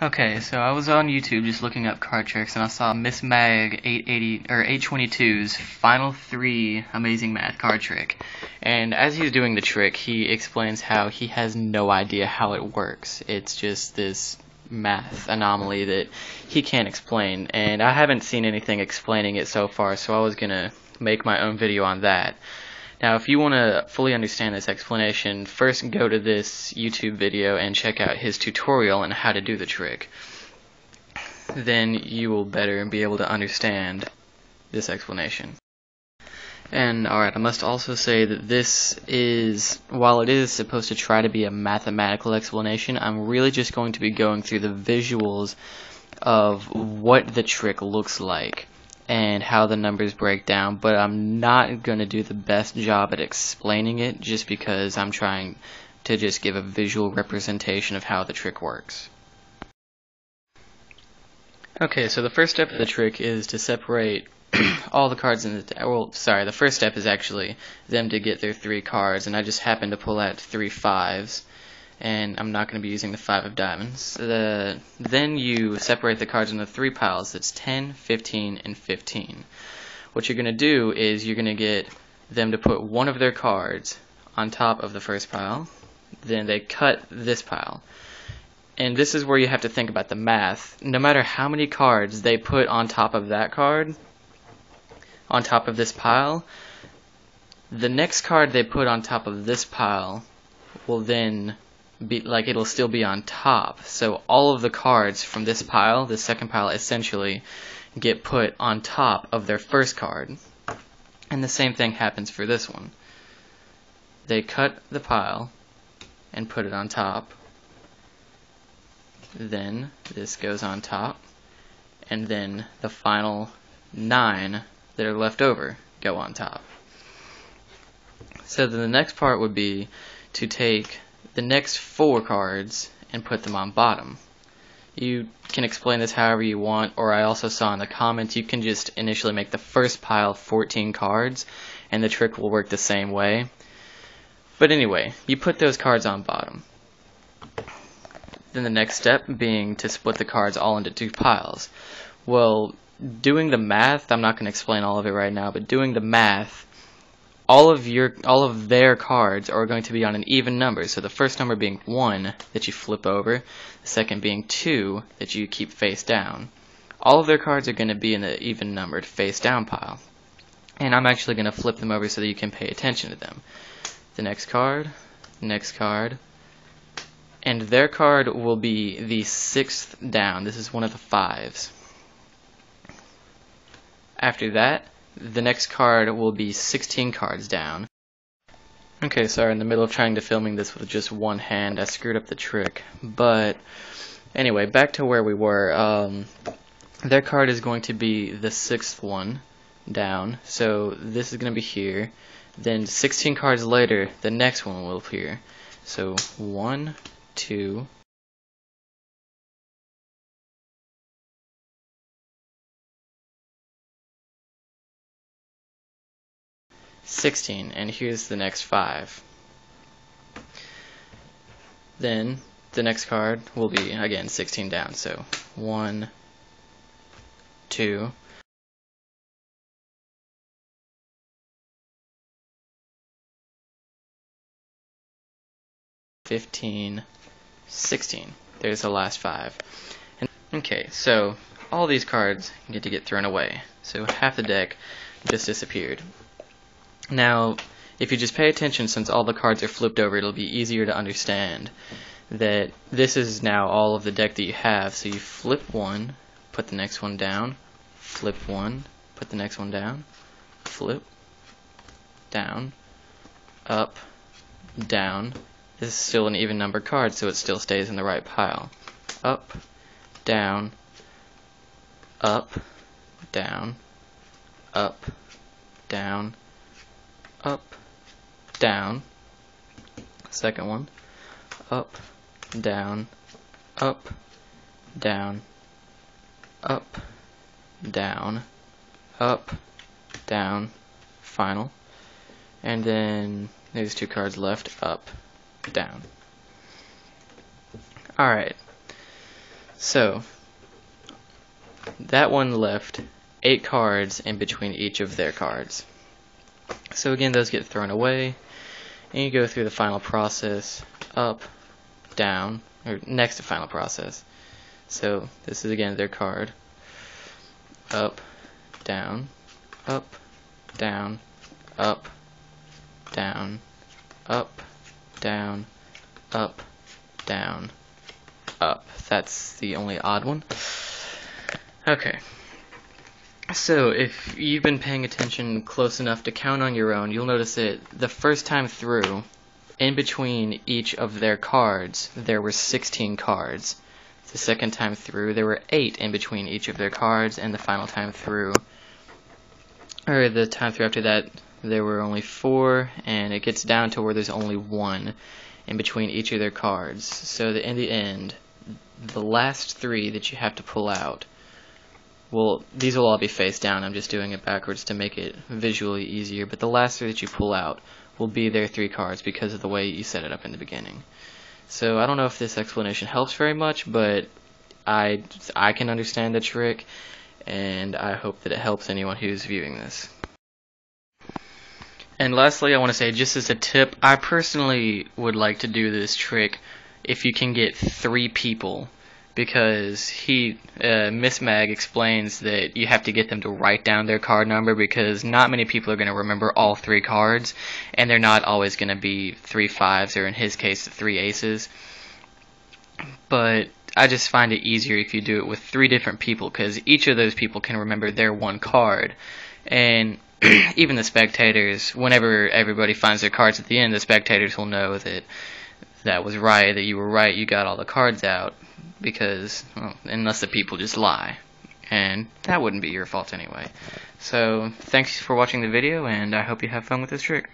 Okay, so I was on YouTube just looking up card tricks, and I saw Miss Mag 880 or 822's final 3 amazing math card trick. And as he's doing the trick, he explains how he has no idea how it works. It's just this math anomaly that he can't explain, and I haven't seen anything explaining it so far, so I was gonna make my own video on that. Now, if you want to fully understand this explanation, first go to this YouTube video and check out his tutorial on how to do the trick. Then you will better be able to understand this explanation. And alright, I must also say that this is, while it is supposed to try to be a mathematical explanation, I'm really just going to be going through the visuals of what the trick looks like and how the numbers break down, but I'm not going to do the best job at explaining it just because I'm trying to just give a visual representation of how the trick works. Okay, so the first step of the trick is to separate all the cards in the deck. Well, sorry, the first step is actually them to get their 3 cards, and I just happened to pull out 3 5s, and I'm not going to be using the 5 of diamonds. Then you separate the cards into 3 piles. That's 10, 15, and 15. What you're going to do is you're going to get them to put one of their cards on top of the first pile. Then they cut this pile. And this is where you have to think about the math. No matter how many cards they put on top of that card, on top of this pile, the next card they put on top of this pile will then be like, it'll still be on top. So all of the cards from this pile, the second pile, essentially get put on top of their first card. And the same thing happens for this one. They cut the pile and put it on top. Then this goes on top, and then the final 9 that are left over go on top. So then the next part would be to take the next 4 cards and put them on bottom. You can explain this however you want, or I also saw in the comments you can just initially make the first pile 14 cards and the trick will work the same way. But anyway, you put those cards on bottom. Then the next step being to split the cards all into 2 piles. Well, doing the math, I'm not going to explain all of it right now, but doing the math, all of their cards are going to be on an even number. So the first number being 1 that you flip over, the second being 2 that you keep face down. All of their cards are going to be in the even numbered face down pile. And I'm actually going to flip them over so that you can pay attention to them. The next card, and their card will be the 6th down. This is one of the 5s. After that, the next card will be 16 cards down. Okay, sorry, in the middle of trying to filming this with just one hand, I screwed up the trick. But anyway, back to where we were. Their card is going to be the 6th one down. So this is going to be here. Then 16 cards later, the next one will appear. So 1, 2, 16, and here's the next 5. Then the next card will be again 16 down. So 1, 2, 15, 16. There's the last 5. And okay, so all these cards get to get thrown away. So half the deck just disappeared. Now, if you just pay attention, since all the cards are flipped over, it'll be easier to understand that this is now all of the deck that you have. So you flip one, put the next one down, flip one, put the next one down, flip, down, up, down. This is still an even numbered card, so it still stays in the right pile. Up, down, up, down, up, down, up, down. Second one. Up, down, up, down, up, down, up, down, final. And then there's 2 cards left, up, down. Alright, So that one left 8 cards in between each of their cards. So again, those get thrown away, and you go through the final process, up, down, or next to final process. So this is again their card, up, down, up, down, up, down, up, down, up, down, up. That's the only odd one. Okay. So if you've been paying attention close enough to count on your own, you'll notice that the first time through, in between each of their cards, there were 16 cards. The second time through, there were 8 in between each of their cards, and the final time through, or the time through after that, there were only 4, and it gets down to where there's only 1 in between each of their cards. So that in the end, the last 3 that you have to pull out, well, these will all be face down. I'm just doing it backwards to make it visually easier, but the last 3 that you pull out will be their 3 cards because of the way you set it up in the beginning. So I don't know if this explanation helps very much, but I can understand the trick, and I hope that it helps anyone who's viewing this. And lastly, I want to say, just as a tip, I personally would like to do this trick if you can get 3 people, because Miss Mag explains that you have to get them to write down their card number, because not many people are going to remember all 3 cards, and they're not always going to be 3 5s, or in his case 3 aces. But I just find it easier if you do it with 3 different people, because each of those people can remember their one card. And even the spectators, whenever everybody finds their cards at the end, the spectators will know that that was right, that you were right, you got all the cards out, because, well, unless the people just lie, and that wouldn't be your fault anyway. So thanks for watching the video, and I hope you have fun with this trick.